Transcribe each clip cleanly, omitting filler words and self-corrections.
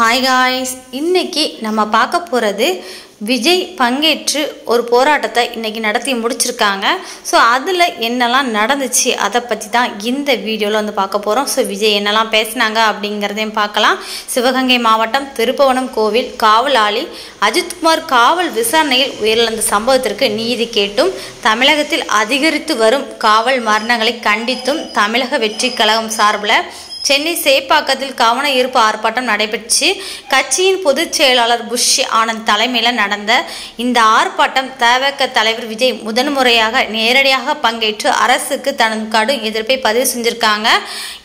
Hi guys, இன்னைக்கு நம்ம பார்க்க போகிறது விஜய் பங்கேற்று ஒரு போராட்டத்தை இன்னைக்கு நடத்தி முடிச்சிருக்காங்க. ஸோ அதில் என்னெல்லாம் நடந்துச்சு அதை பற்றி தான் இந்த வீடியோவில் வந்து பார்க்க போகிறோம். ஸோ விஜய் என்னெல்லாம் பேசினாங்க அப்படிங்கிறதையும் பார்க்கலாம். சிவகங்கை மாவட்டம் திருப்புவனம் கோவில் காவலாளி அஜித்குமார் காவல் விசாரணையில் உயிரிழந்த சம்பவத்திற்கு நீதி கேட்டும் தமிழகத்தில் அதிகரித்து வரும் காவல் மரணங்களை கண்டித்தும் தமிழக வெற்றி கழகம் சார்பில் சென்னை சேப்பாக்கத்தில் கவன ஈர்ப்பு ஆர்ப்பாட்டம் நடைபெற்று கட்சியின் பொதுச் செயலாளர் புஷ் ஆனந்த் தலைமையில் நடந்த இந்த ஆர்ப்பாட்டம் தவக தலைவர் விஜய் முதன்முறையாக நேரடியாக பங்கேற்று அரசுக்கு தனது கடும் எதிர்ப்பை பதிவு செஞ்சிருக்காங்க.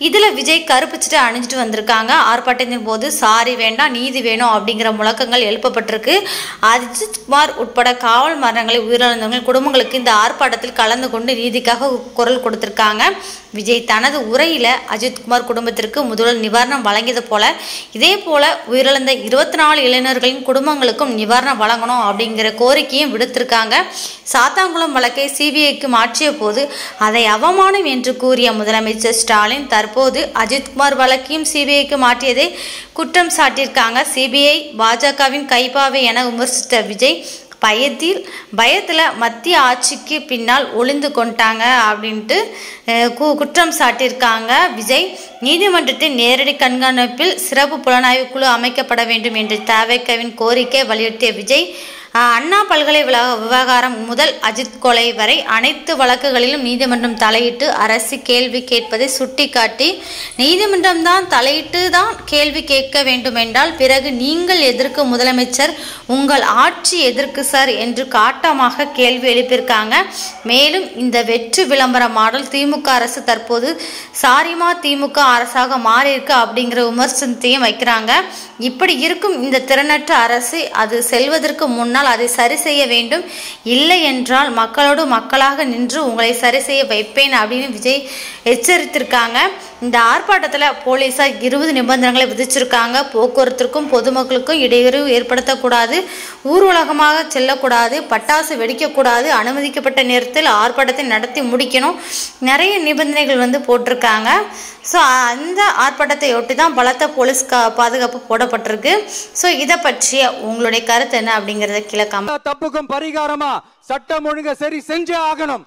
இதில் விஜய் கருப்பு சட்டை அணிஞ்சிட்டு வந்திருக்காங்க. ஆர்ப்பாட்டத்தின் போது சாரி வேண்டாம் நீதி வேணும் அப்படிங்கிற முழக்கங்கள் எழுப்பப்பட்டிருக்கு. அஜித்குமார் உட்பட காவல் மரணங்களை உயிரிழந்தவர்கள் குடும்பங்களுக்கு இந்த ஆர்ப்பாட்டத்தில் கலந்து கொண்டு நீதிக்காக குரல் கொடுத்திருக்காங்க. விஜய் தனது உரையில் அஜித்குமார் குடும்பத்திற்கு முதல் நிவாரணம் வழங்கியது போல இதே போல உயிரிழந்த 24 இளைஞர்களின் குடும்பங்களுக்கும் நிவாரணம் வழங்கணும் அப்படிங்கிற கோரிக்கையும் விடுத்திருக்காங்க. சாத்தான்குளம் வழக்கை சிபிஐக்கு மாற்றிய போது அதை அவமானம் என்று கூறிய முதலமைச்சர் ஸ்டாலின் தற்போது அஜித்குமார் வழக்கையும் சிபிஐக்கு மாற்றியதை குற்றம் சாட்டியிருக்காங்க. சிபிஐ பாஜகவின் கைப்பாவை என விமர்சித்த விஜய் பயத்தில் மத்திய ஆட்சிக்கு பின்னால் ஒளிந்து கொண்டாங்க அப்படின்ட்டு குற்றம் சாட்டியிருக்காங்க. விஜய் நீதிமன்றத்தின் நேரடி கண்காணிப்பில் சிறப்பு புலனாய்வு குழு அமைக்கப்பட வேண்டும் என்று தவகவின் கோரிக்கை வலியுறுத்திய விஜய் அண்ணா பல்கலைக்கழக விவகாரம் முதல் அஜித் கொலை வரை அனைத்து வழக்குகளிலும் நீதிமன்றம் தலையிட்டு அரசு கேள்வி கேட்பதை சுட்டிக்காட்டி நீதிமன்றம் தான் தலையிட்டு தான் கேள்வி கேட்க வேண்டும் என்றால் பிறகு நீங்கள் எதற்கு முதலமைச்சர் உங்கள் ஆட்சி எதற்கு சார் என்று காட்டமாக கேள்வி எழுப்பியிருக்காங்க. மேலும் இந்த வெற்று விளம்பர மாடல் திமுக அரசு தற்போது சாரிமா திமுக அரசாக மாறியிருக்கு அப்படிங்கிற விமர்சனத்தையும் வைக்கிறாங்க. இப்படி இருக்கும் இந்த திறனற்ற அரசு அது செல்வதற்கு முன்னால் அதை சரி செய்ய வேண்டும், இல்லை என்றால் மக்களோடு மக்களாக நின்று உங்களை சரி செய்ய வைப்பேன் அப்படின்னு விஜய் எச்சரித்திருக்காங்க. இந்த ஆர்ப்பாட்டத்தில் போலீஸார் 20 நிபந்தனைகளை விதிச்சிருக்காங்க. போக்குவரத்திற்கும் பொதுமக்களுக்கும் இடையூறு ஏற்படுத்தக்கூடாது, ஊர்வலகமாக செல்லக்கூடாது, பட்டாசு வெடிக்கக்கூடாது, அனுமதிக்கப்பட்ட நேரத்தில் ஆர்ப்பாட்டத்தை நடத்தி முடிக்கணும், நிறைய நிபந்தனைகள் வந்து போட்டிருக்காங்க. ஸோ அந்த ஆர்ப்பாட்டத்தை ஒட்டி தான் பலத்த போலீஸ் பாதுகாப்பு போடப்பட்டிருக்கு. ஸோ இதை பற்றிய உங்களுடைய கருத்து என்ன அப்படிங்கிறத கிழக்காம தப்புக்கும் பரிகாரமா சட்டம் ஒழுங்க சரி செஞ்சே ஆகணும்.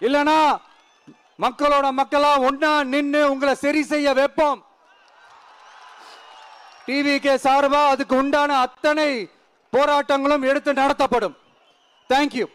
இல்லனா மக்களோட மக்களா ஒன்னா நின்று உங்களை சரி செய்ய வைப்போம். டிவிகே சார்பா அதுக்கு உண்டான அத்தனை போராட்டங்களும் எடுத்து நடத்தப்படும். தேங்க்யூ.